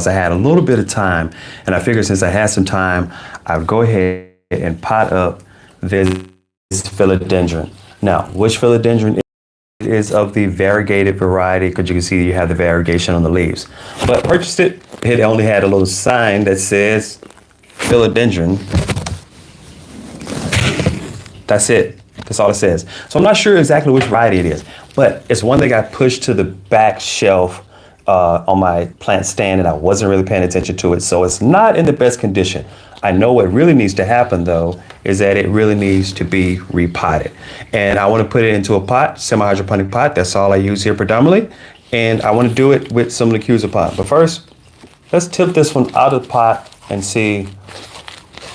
I had a little bit of time, and I figured since I had some time, I would go ahead and pot up this philodendron. Now, which philodendron is of the variegated variety, because you can see you have the variegation on the leaves. But I purchased it, it only had a little sign that says philodendron. That's it. That's all it says. So I'm not sure exactly which variety it is, but it's one that got pushed to the back shelf on my plant stand, and I wasn't really paying attention to it. So it's not in the best condition. I know what really needs to happen though, is that it really needs to be repotted. And I want to put it into a pot, semi-hydroponic pot. That's all I use here predominantly. And I want to do it with some Lechuza Pon. But first, let's tip this one out of the pot and see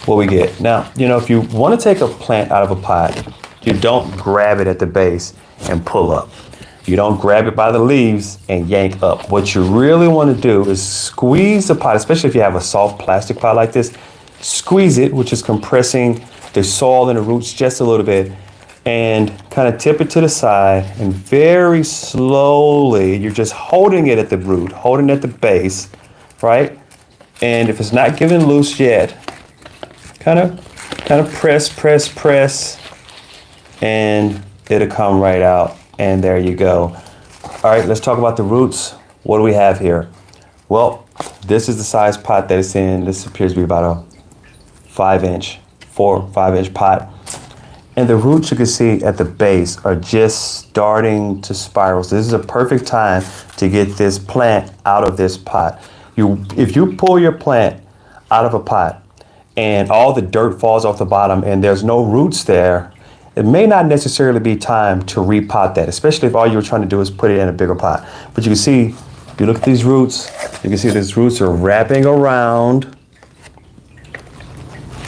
what we get. Now, you know, if you want to take a plant out of a pot, you don't grab it at the base and pull up. You don't grab it by the leaves and yank up. What you really want to do is squeeze the pot, especially if you have a soft plastic pot like this. Squeeze it, which is compressing the soil and the roots just a little bit, and kind of tip it to the side, and very slowly, you're just holding it at the root, holding it at the base, right? And if it's not giving loose yet, kind of press, and it'll come right out. And there you go. All right, let's talk about the roots. What do we have here? Well, this is the size pot that it's in. This appears to be about a 5-inch, 5-inch pot. And the roots, you can see at the base, are just starting to spiral. So this is a perfect time to get this plant out of this pot. If you pull your plant out of a pot and all the dirt falls off the bottom and there's no roots there, it may not necessarily be time to repot that, especially if all you were trying to do is put it in a bigger pot. But you can see, if you look at these roots, you can see these roots are wrapping around.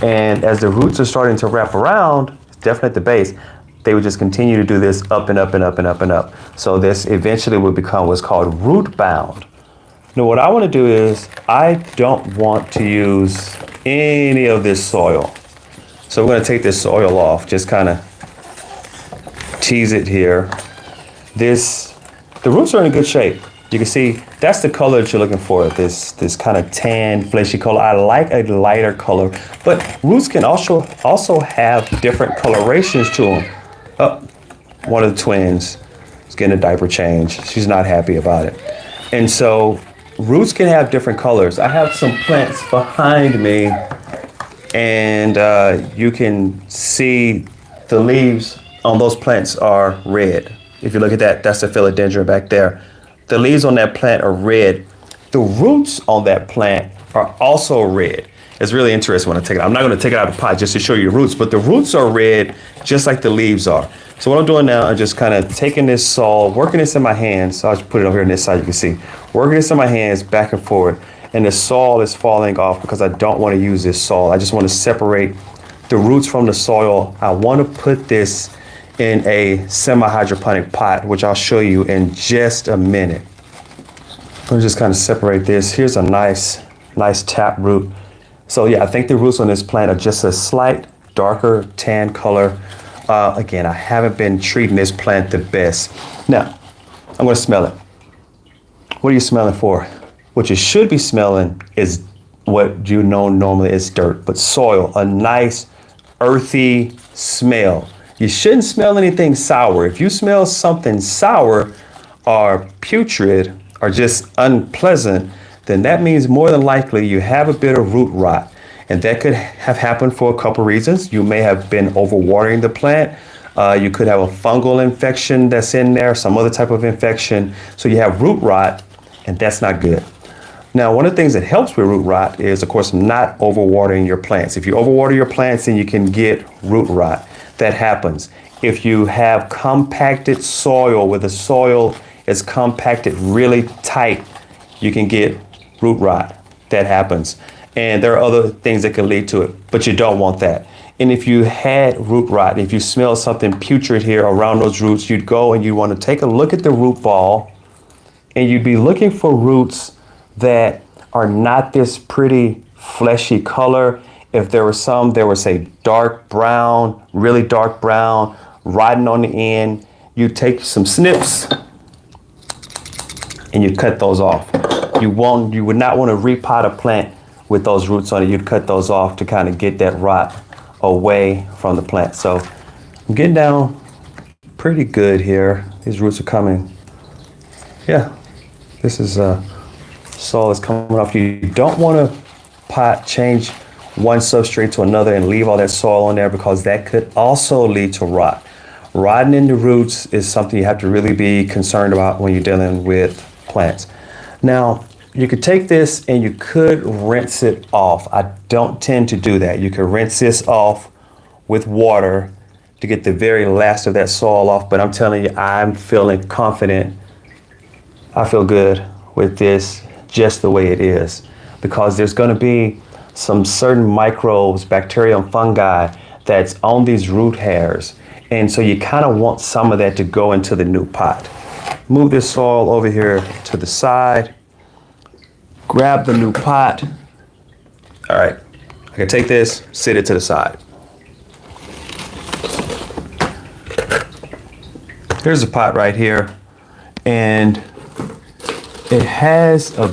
And as the roots are starting to wrap around, definitely at the base, they would just continue to do this up and up and up and up and up. So this eventually would become what's called root bound. Now what I want to do is, I don't want to use any of this soil. So we're going to take this soil off, just kind of tease it here. The roots are in good shape. You can see that's the color that you're looking for, this kind of tan, fleshy color. I like a lighter color, but roots can also have different colorations to them. Oh, one of the twins is getting a diaper change. She's not happy about it. And so roots can have different colors. I have some plants behind me, and you can see the leaves on those plants are red. If you look at that, that's a philodendron back there. The leaves on that plant are red. The roots on that plant are also red. It's really interesting when I take it. I'm not going to take it out of the pot just to show you the roots, but the roots are red just like the leaves are. So what I'm doing now, I'm just kind of taking this soil, working this in my hands. So I'll just put it over here on this side, you can see. Working this in my hands back and forth, and the soil is falling off because I don't want to use this soil. I just want to separate the roots from the soil. I want to put this in a semi-hydroponic pot, which I'll show you in just a minute. Let me just kind of separate this. Here's a nice tap root. So yeah, I think the roots on this plant are just a slight darker tan color. Again, I haven't been treating this plant the best. Now, I'm going to smell it. What are you smelling for? What you should be smelling is what you know normally is dirt, but soil, a nice earthy smell. You shouldn't smell anything sour. If you smell something sour or putrid or just unpleasant, then that means more than likely you have a bit of root rot. And that could have happened for a couple reasons. You may have been overwatering the plant. You could have a fungal infection that's in there, some other type of infection. So you have root rot, and that's not good. Now, one of the things that helps with root rot is, of course, not overwatering your plants. If you overwater your plants, then you can get root rot. That happens. If you have compacted soil, where the soil is compacted really tight, you can get root rot. That happens. And there are other things that can lead to it, but you don't want that. And if you had root rot, if you smell something putrid here around those roots, you'd go and you want to take a look at the root ball, and you'd be looking for roots that are not this pretty fleshy color. If there were some, there was say dark brown, really dark brown, rotting on the end. You take some snips and you cut those off. You would not want to repot a plant with those roots on it. You'd cut those off to kind of get that rot away from the plant. So I'm getting down pretty good here. These roots are coming. Yeah, this is soil is coming off. You don't want to change one substrate to another and leave all that soil on there, because that could also lead to rot. Rotting in the roots is something you have to really be concerned about when you're dealing with plants. Now, you could take this and you could rinse it off. I don't tend to do that. You can rinse this off with water to get the very last of that soil off, but I'm telling you, I'm feeling confident. I feel good with this just the way it is, because there's going to be some certain microbes, bacteria and fungi that's on these root hairs. And so you kind of want some of that to go into the new pot. Move this soil over here to the side. Grab the new pot. All right, I can take this, sit it to the side. Here's a pot right here, and it has a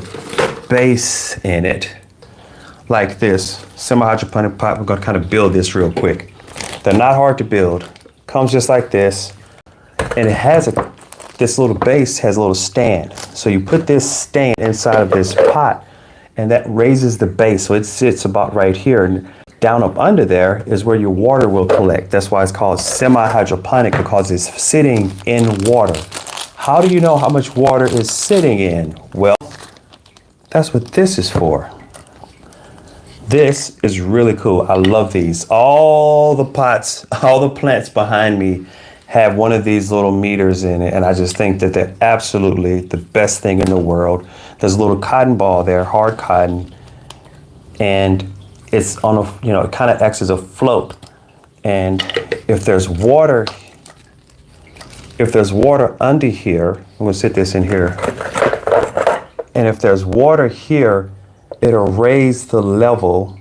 base in it like this. Semi-hydroponic pot. We're gonna kind of build this real quick. They're not hard to build. Comes just like this, and it has this little base has a little stand. So you put this stand inside of this pot, and that raises the base. So it sits about right here, and down up under there is where your water will collect. That's why it's called semi-hydroponic, because it's sitting in water. How do you know how much water is sitting in? Well, that's what this is for. This is really cool. I love these. All the pots, all the plants behind me have one of these little meters in it, and I just think that they're absolutely the best thing in the world. There's a little cotton ball there, hard cotton, and it's on a, it kind of acts as a float. And if there's water under here, I'm gonna sit this in here, and if there's water here, it'll raise the level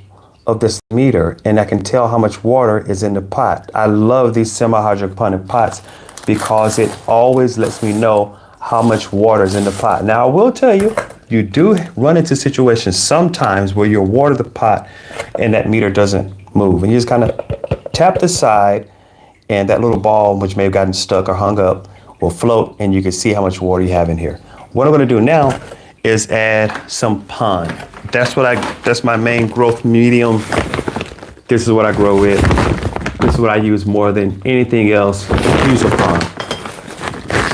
of this meter, and I can tell how much water is in the pot. I love these semi-hydroponic pots because it always lets me know how much water is in the pot. Now, I will tell you, you do run into situations sometimes where you water the pot and that meter doesn't move. And you just kind of tap the side, and that little ball, which may have gotten stuck or hung up, will float, and you can see how much water you have in here. What I'm gonna do now is add some pond. That's my main growth medium. This is what I grow with. This is what I use more than anything else. Lechuza Pon.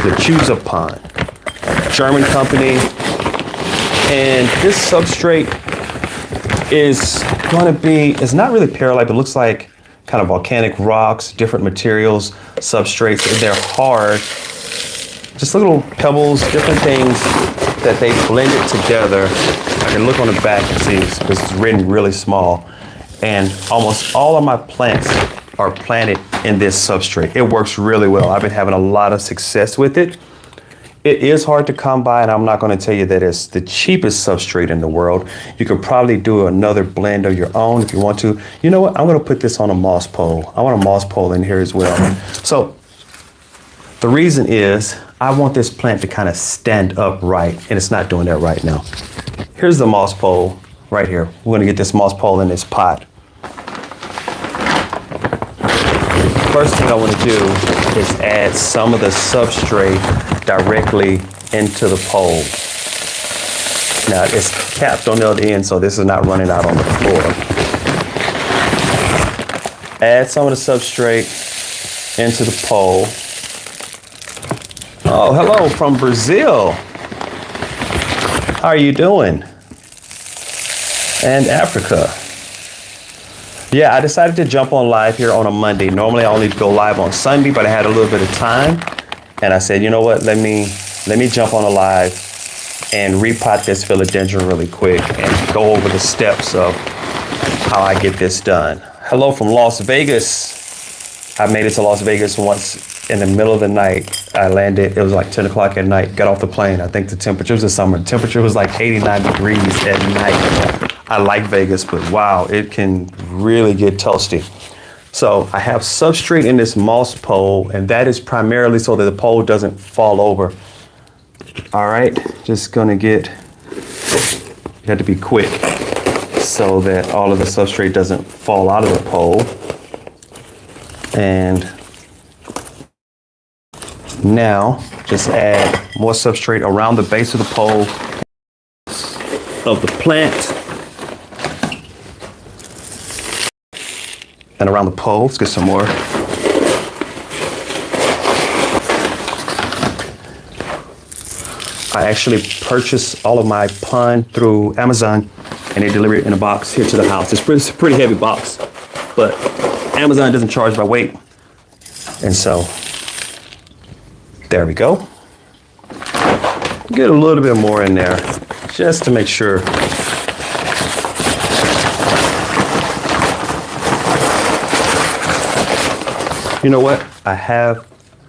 Lechuza Pon. German company. And this substrate is gonna be, it's not really perlite, but it looks like kind of volcanic rocks, different materials, substrates. They're hard. Just little pebbles, different things that they blended together. I can look on the back and see because it's written really small. And almost all of my plants are planted in this substrate. It works really well. I've been having a lot of success with it. It is hard to come by, and I'm not going to tell you that it's the cheapest substrate in the world. You could probably do another blend of your own if you want to. You know what? I'm going to put this on a moss pole. I want a moss pole in here as well. So the reason is I want this plant to kind of stand upright, and it's not doing that right now. Here's the moss pole right here. We're going to get this moss pole in this pot. First thing I want to do is add some of the substrate directly into the pole. Now it's capped on the other end, so this is not running out on the floor. Add some of the substrate into the pole. Oh, hello from Brazil. How are you doing? And Africa. Yeah, I decided to jump on live here on a Monday. Normally I only go live on Sunday, but I had a little bit of time. And I said, you know what, let me jump on a live and repot this philodendron really quick and go over the steps of how I get this done. Hello from Las Vegas. I made it to Las Vegas once in the middle of the night. I landed, it was like 10 o'clock at night, got off the plane. I think the temperature was the summer. The temperature was like 89 degrees at night. I like Vegas, but wow, it can really get toasty. So I have substrate in this moss pole, and that is primarily so that the pole doesn't fall over. All right, just gonna get You have to be quick so that all of the substrate doesn't fall out of the pole. And now just add more substrate around the base of the pole of the plant and around the pole. Let's get some more. I actually purchased all of my pon through Amazon, and they deliver it in a box here to the house. It's a pretty heavy box, but Amazon doesn't charge by weight. And so there we go. Get a little bit more in there just to make sure. You know what? I have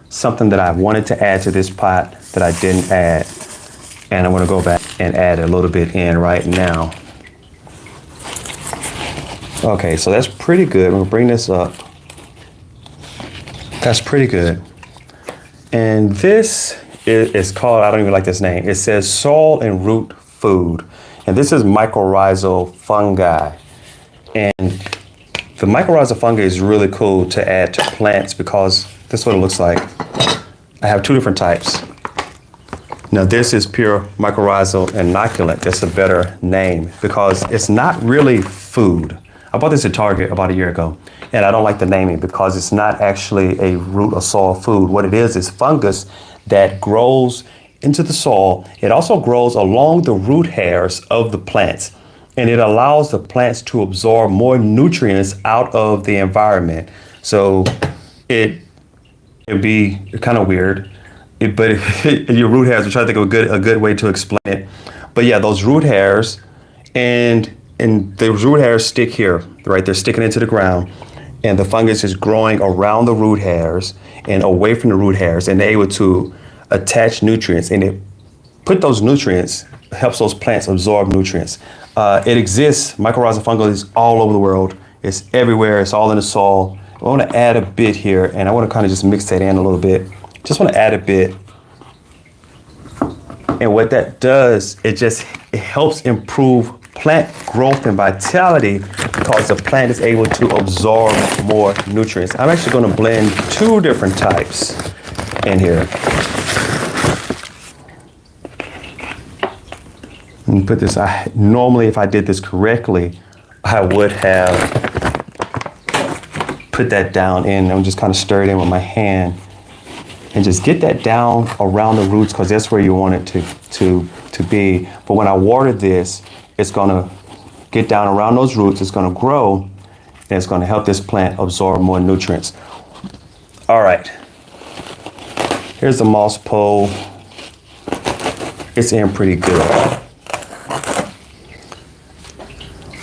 something that I wanted to add to this pot that I didn't add. And I'm going to go back and add a little bit in right now. Okay, so that's pretty good. We'll bring this up. That's pretty good. And this is called, I don't even like this name. It says soil and root food. And this is mycorrhizal fungi. And the mycorrhizal fungi is really cool to add to plants because this is what it looks like. I have two different types. Now this is pure mycorrhizal inoculant. That's a better name because it's not really food. I bought this at Target about a year ago, and I don't like the naming because it's not actually a root or soil food. What it is fungus that grows into the soil. It also grows along the root hairs of the plants, and it allows the plants to absorb more nutrients out of the environment. So it'd be kind of weird, but your root hairs, I'm trying to think of a good way to explain it. But yeah, those root hairs, and the root hairs stick here, right? They're sticking into the ground, and the fungus is growing around the root hairs and away from the root hairs, and they're able to attach nutrients, and it put those nutrients, helps those plants absorb nutrients. It exists, mycorrhizal fungus is all over the world. It's everywhere, it's all in the soil. I want to add a bit here, and I want to kind of just mix that in a little bit. Just want to add a bit. And what that does, it helps improve plant growth and vitality because the plant is able to absorb more nutrients. I'm actually going to blend two different types in here. And put this, normally if I did this correctly, I would have put that down in and just kind of stir it in with my hand and just get that down around the roots because that's where you want it to be. But when I water this, it's going to get down around those roots, it's going to grow, and it's going to help this plant absorb more nutrients. All right, here's the moss pole. It's in pretty good.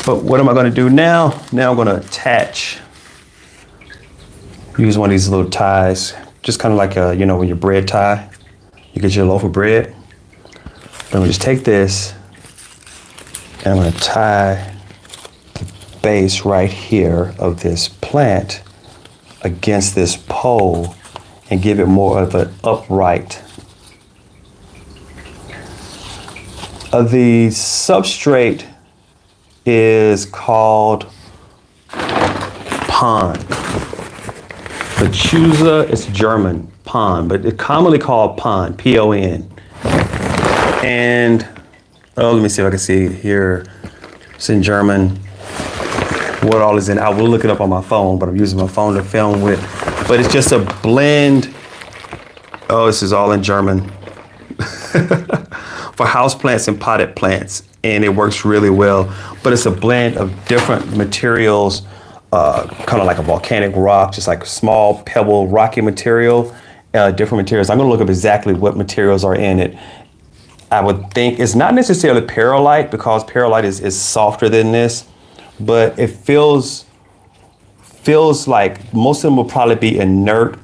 But what am I going to do now? Now I'm going to attach, use one of these little ties, just kind of like when your bread tie, you get your loaf of bread. I'm going to just take this, and I'm going to tie the base right here of this plant against this pole and give it more of an upright. The substrate is called pon. Lechuza is German, pon, but it's commonly called pon, P-O-N. And let me see if I can see here. It's in German. What all is in? I will look it up on my phone, but I'm using my phone to film with. But it's just a blend. Oh, this is all in German. For houseplants and potted plants, and it works really well. But it's a blend of different materials, kind of like a volcanic rock, just like small pebble, rocky material, different materials. I'm gonna look up exactly what materials are in it. I would think it's not necessarily perlite because perlite is softer than this, but it feels like most of them will probably be inert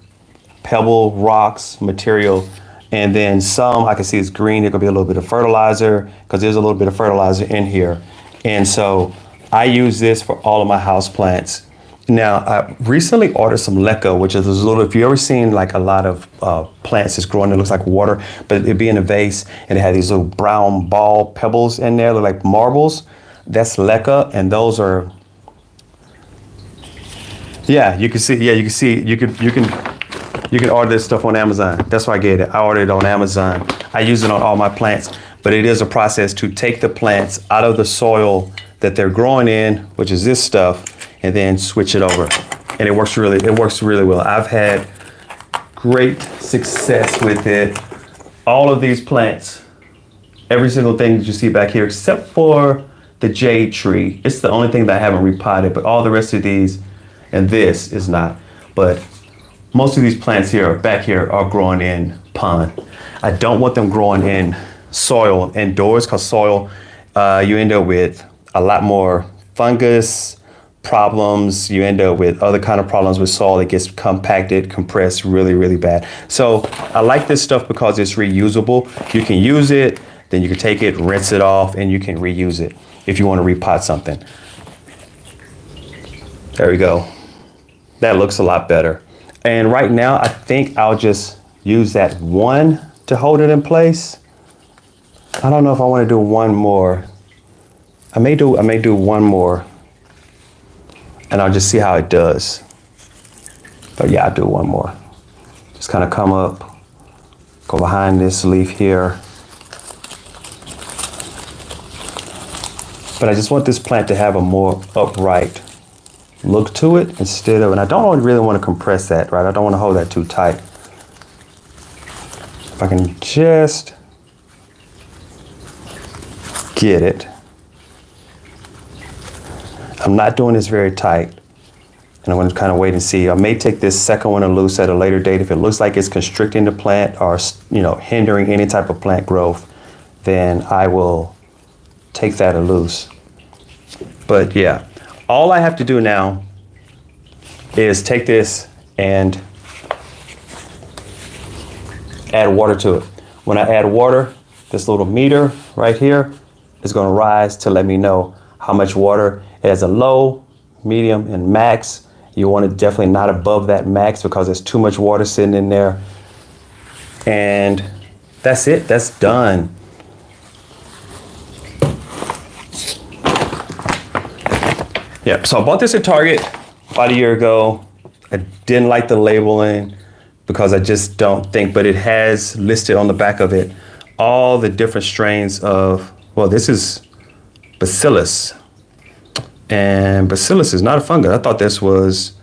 pebble, rocks, material. And then some I can see is green. There could be a little bit of fertilizer because there's a little bit of fertilizer in here. And so I use this for all of my house plants. Now, I recently ordered some leca, which is this little, if you ever seen like a lot of plants that's growing, it looks like water, but it'd be in a vase and it had these little brown ball pebbles in there, look like marbles. That's leca, and those are, yeah, you can see, you can order this stuff on Amazon. That's why I get it. I ordered it on Amazon. I use it on all my plants, but it is a process to take the plants out of the soil that they're growing in, which is this stuff, and then switch it over. And it works really well. I've had great success with it. All of these plants, every single thing that you see back here, except for the jade tree. It's the only thing that I haven't repotted, but all the rest of these, and this is not. But most of these plants here, back here, are growing in pond. I don't want them growing in soil indoors, because soil, you end up with a lot more fungus problems. You end up with other kind of problems with soil. It gets compacted, compressed really, really bad. So I like this stuff because it's reusable. You can use it, then you can take it, rinse it off, and you can reuse it if you want to repot something. There we go. That looks a lot better. And right now, I think I'll just use that one to hold it in place. I don't know if I want to do one more. I may do one more, and I'll just see how it does. But yeah, I'll do one more. Just kind of come up, go behind this leaf here. But I just want this plant to have a more upright look to it instead of, and I don't really want to compress that, right? I don't want to hold that too tight. If I can just get it. I'm not doing this very tight, and I'm going to kind of wait and see. I may take this second one loose at a later date. If it looks like it's constricting the plant or, hindering any type of plant growth, then I will take that loose. But yeah, all I have to do now is take this and add water to it. When I add water, this little meter right here is going to rise to let me know how much water. It has a low, medium, and max. You want it definitely not above that max because there's too much water sitting in there. And that's it. That's done. Yeah, so I bought this at Target about a year ago. I didn't like the labeling because I just don't think, but it has listed on the back of it all the different strains of, well, this is Bacillus. And Bacillus is not a fungus. I thought this was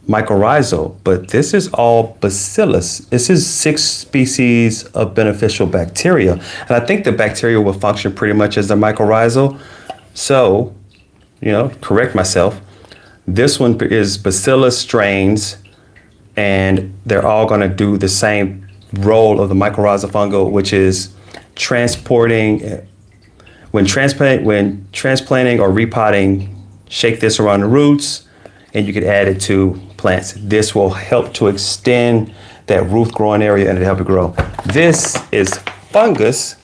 mycorrhizal, but this is all Bacillus. This is 6 species of beneficial bacteria. And I think the bacteria will function pretty much as the mycorrhizal. So, correct myself. This one is Bacillus strains, and they're all going to do the same role of the mycorrhizal fungal, which is transporting. When transplanting or repotting, shake this around the roots, and you can add it to plants. This will help to extend that root growing area and it'll help it grow. This is fungus,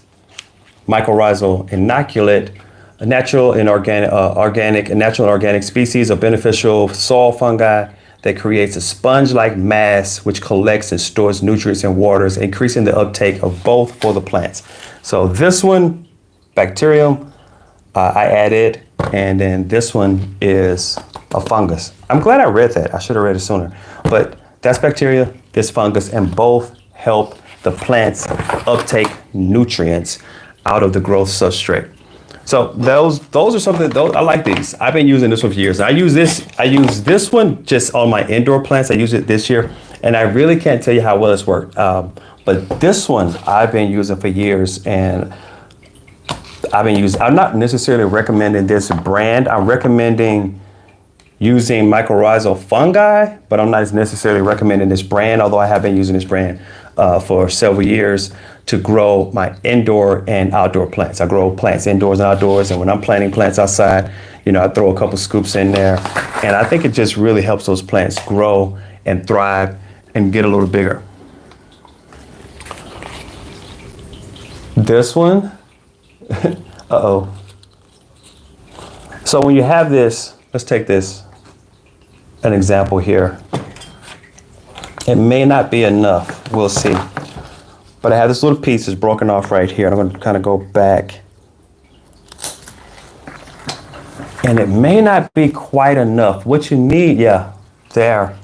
mycorrhizal inoculate, a natural and organic species of beneficial soil fungi that creates a sponge-like mass which collects and stores nutrients and waters, increasing the uptake of both for the plants. So this one, bacterium, I added, and then this one is a fungus. I'm glad I read that. I should have read it sooner. But that's bacteria, this fungus, and both help the plants uptake nutrients out of the growth substrate. So those are something. I like these. I've been using this one for years. I use this one just on my indoor plants. I use it this year, and I really can't tell you how well it's worked. But this one I've been using for years, and I'm not necessarily recommending this brand. I'm recommending using mycorrhizal fungi, but I'm not necessarily recommending this brand, although I have been using this brand for several years to grow my indoor and outdoor plants. I grow plants indoors and outdoors, and when I'm planting plants outside, I throw a couple scoops in there, and I think it just really helps those plants grow and thrive and get a little bigger. This one, uh-oh. So when you have this, let's take this. an example here. It may not be enough, we'll see. But I have this little piece that's broken off right here. I'm going to kind of go back. And it may not be quite enough. What you need, yeah, there.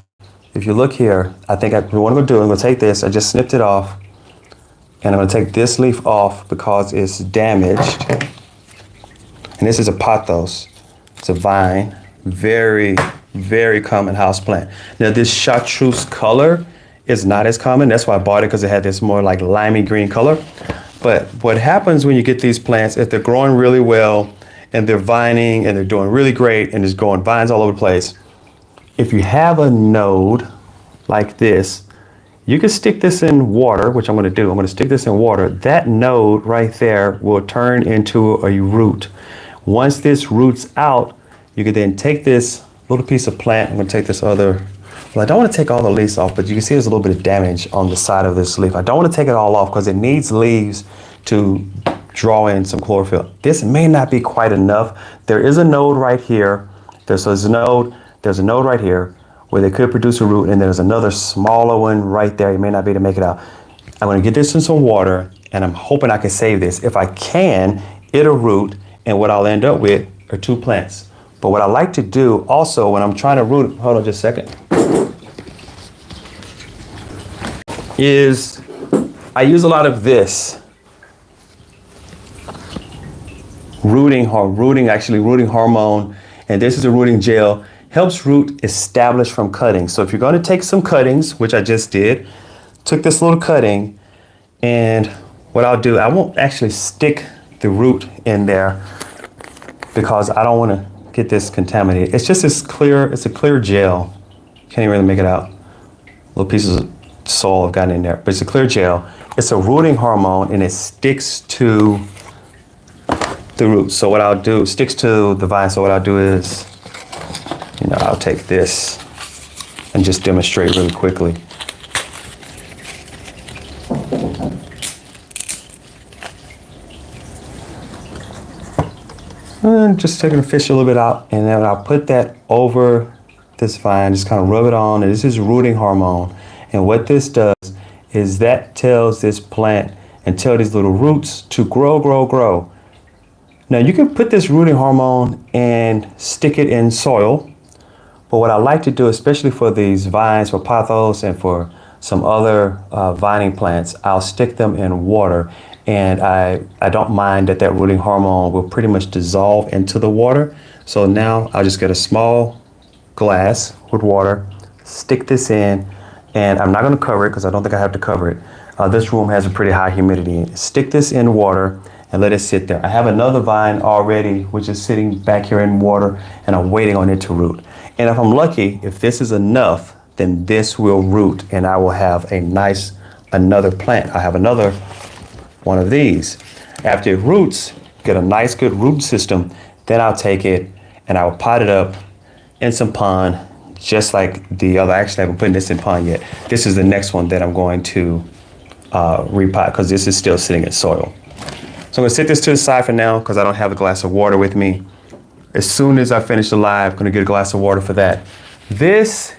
If you look here, I think what I'm going to do, I'm going to take this. I just snipped it off. And I'm going to take this leaf off because it's damaged. And this is a pothos. It's a vine. Very, very common houseplant. Now this chartreuse color is not as common. That's why I bought it, because it had this more like limey green color. But what happens when you get these plants, if they're growing really well and they're vining and they're doing really great and there's growing vines all over the place, if you have a node like this, you can stick this in water, which I'm going to do. I'm going to stick this in water. That node right there will turn into a root. Once this roots out, you can then take this little piece of plant. I'm going to take this other, well, I don't want to take all the leaves off, but you can see there's a little bit of damage on the side of this leaf. I don't want to take it all off because it needs leaves to draw in some chlorophyll. This may not be quite enough. There is a node right here. There's a node right here where they could produce a root, and there's another smaller one right there. You may not be able to make it out. I'm going to get this in some water, and I'm hoping I can save this. If I can, it'll root, and what I'll end up with are 2 plants. But what I like to do also when I'm trying to root, hold on just a second, is I use a lot of this rooting hormone, and this is a rooting gel. Helps root establish from cuttings. So if you're going to take some cuttings, which I just did, took this little cutting, and what I'll do, I won't actually stick the root in there because I don't want to get this contaminated. It's just this clear, it's a clear gel. Can't even really make it out. Little pieces of soil have gotten in there, but it's a clear gel. It's a rooting hormone, and it sticks to the root. So what I'll do, sticks to the vine. So what I'll do is, I'll take this and just demonstrate really quickly. And just taking the fish a little bit out, and then I'll put that over this vine, just kind of rub it on, and this is rooting hormone. And what this does is that tells this plant and tell these little roots to grow, grow, grow. Now you can put this rooting hormone and stick it in soil, but what I like to do, especially for these vines, for pothos and for some other vining plants, I'll stick them in water. And I don't mind that rooting hormone will pretty much dissolve into the water. So now I'll just get a small glass with water, stick this in, and I'm not going to cover it because I don't think I have to cover it. This room has a pretty high humidity. Stick this in water and let it sit there. I have another vine already, which is sitting back here in water, and I'm waiting on it to root. And if I'm lucky, if this is enough, then this will root, and I will have another plant. I have another one of these. After it roots, get a nice good root system, then I'll take it and I will pot it up in some pond, just like the other. Actually, I haven't put this in pond yet. This is the next one that I'm going to repot, because this is still sitting in soil. So I'm gonna set this to the side for now because I don't have a glass of water with me. As soon as I finish the live, I'm gonna get a glass of water for that. This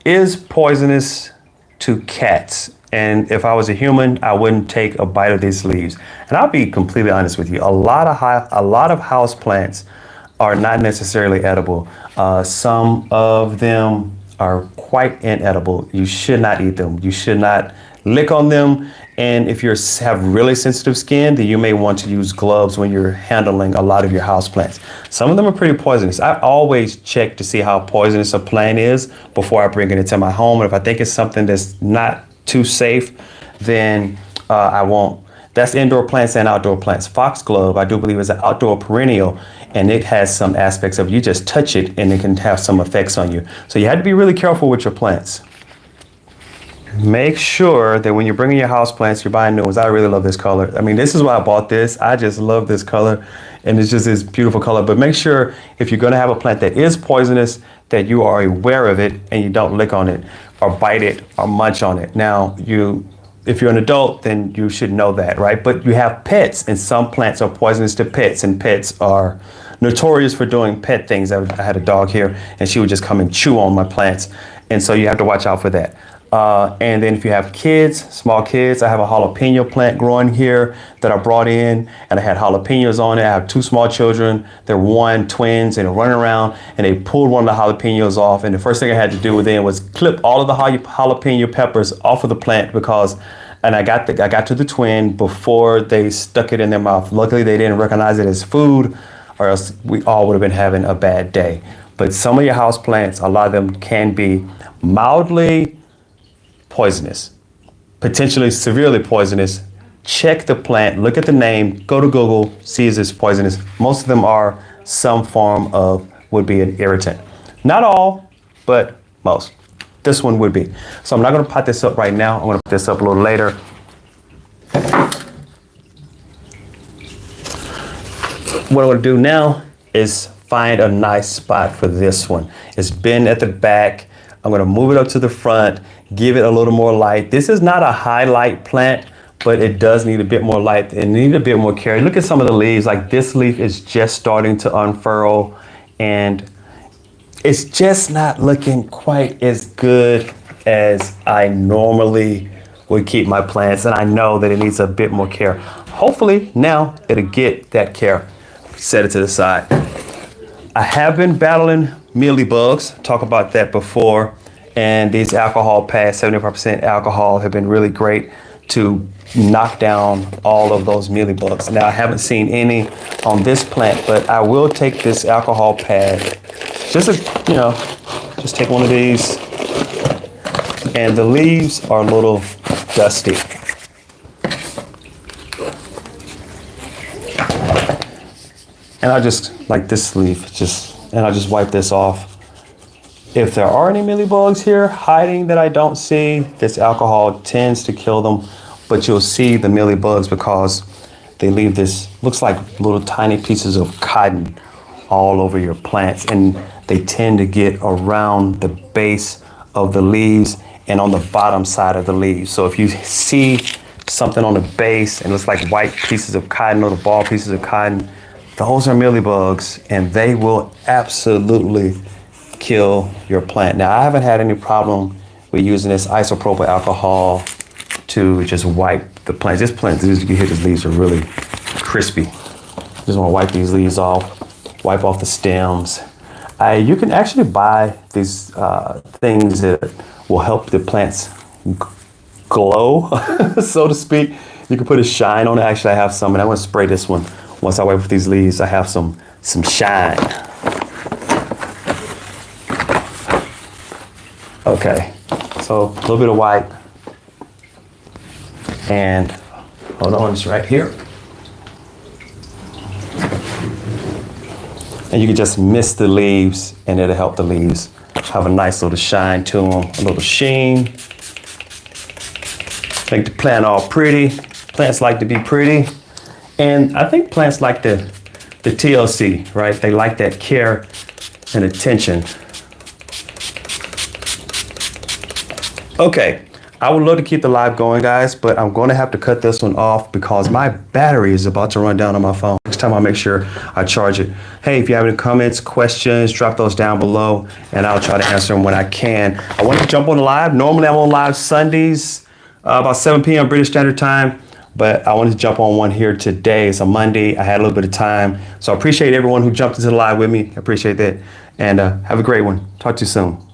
is poisonous to cats. And if I was a human, I wouldn't take a bite of these leaves. And I'll be completely honest with you. A lot of house plants are not necessarily edible. Some of them are quite inedible. You should not eat them. You should not lick on them. And if you have really sensitive skin, then you may want to use gloves when you're handling a lot of your house plants. Some of them are pretty poisonous. I always check to see how poisonous a plant is before I bring it into my home. And if I think it's something that's not too safe, then I won't. That's indoor plants and outdoor plants. Foxglove, I do believe, is an outdoor perennial, and it has some aspects of you just touch it and it can have some effects on you. So you have to be really careful with your plants. Make sure that when you're bringing your house plants, you're buying new ones. I really love this color. I mean, this is why I bought this. I just love this color, and it's just this beautiful color. But make sure if you're going to have a plant that is poisonous, that you are aware of it and you don't lick on it or bite it or munch on it. Now, if you're an adult, then you should know that, right? But you have pets, and some plants are poisonous to pets, and pets are notorious for doing pet things. I had a dog here, and she would just come and chew on my plants, and so you have to watch out for that. And then if you have kids, small kids, I have a jalapeno plant growing here that I brought in, and I had jalapenos on it. I have two small children. They're twins, and they're running around, and they pulled one of the jalapenos off. And the first thing I had to do then was clip all of the jalapeno peppers off of the plant and I got to the twin before they stuck it in their mouth. Luckily, they didn't recognize it as food, or else we all would have been having a bad day. But some of your house plants, a lot of them can be mildly poisonous, potentially severely poisonous. Check the plant, look at the name, go to Google, see if it's poisonous. Most of them are some form of, would be an irritant. Not all, but most. This one would be. So I'm not going to pot this up right now. I'm going to put this up a little later. What I'm going to do now is find a nice spot for this one. It's been at the back. I'm going to move it up to the front, give it a little more light. This is not a highlight plant, but it does need a bit more light and need a bit more care. Look at some of the leaves. Like this leaf is just starting to unfurl, and it's just not looking quite as good as I normally would keep my plants. And I know that it needs a bit more care. Hopefully now it'll get that care. Set it to the side. I have been battling mealybugs, talk about that before. And these alcohol pads, 75% alcohol, have been really great to knock down all of those mealybugs. Now I haven't seen any on this plant, but I will take this alcohol pad, just take one of these, and the leaves are a little dusty. And I just, like this leaf, and I just wipe this off. If there are any mealybugs here hiding that I don't see, this alcohol tends to kill them, but you'll see the mealybugs because they leave this, looks like little tiny pieces of cotton all over your plants, and they tend to get around the base of the leaves and on the bottom side of the leaves. So if you see something on the base and it looks like white pieces of cotton or the ball pieces of cotton, those are mealybugs, and they will absolutely kill your plant. Now, I haven't had any problem with using this isopropyl alcohol to just wipe the plants. This plant, as you can hear, these leaves are really crispy. Just want to wipe these leaves off, wipe off the stems. You can actually buy these things that will help the plants glow, so to speak. You can put a shine on it. Actually, I have some, and I'm going to spray this one. Once I wipe with these leaves, I have some shine. Okay, so a little bit of white, and hold on, it's right here. And you can just mist the leaves, and it'll help the leaves have a nice little shine to them, a little sheen. Make the plant all pretty. Plants like to be pretty. And I think plants like the TLC, right? They like that care and attention. Okay, I would love to keep the live going, guys, but I'm going to have to cut this one off because my battery is about to run down on my phone. Next time I'll make sure I charge it. Hey, if you have any comments, questions, drop those down below, and I'll try to answer them when I can. I want to jump on the live. Normally I'm on live Sundays, about 7 p.m. British Standard Time. But I wanted to jump on one here today. It's a Monday. I had a little bit of time. So I appreciate everyone who jumped into the live with me. I appreciate that. And have a great one. Talk to you soon.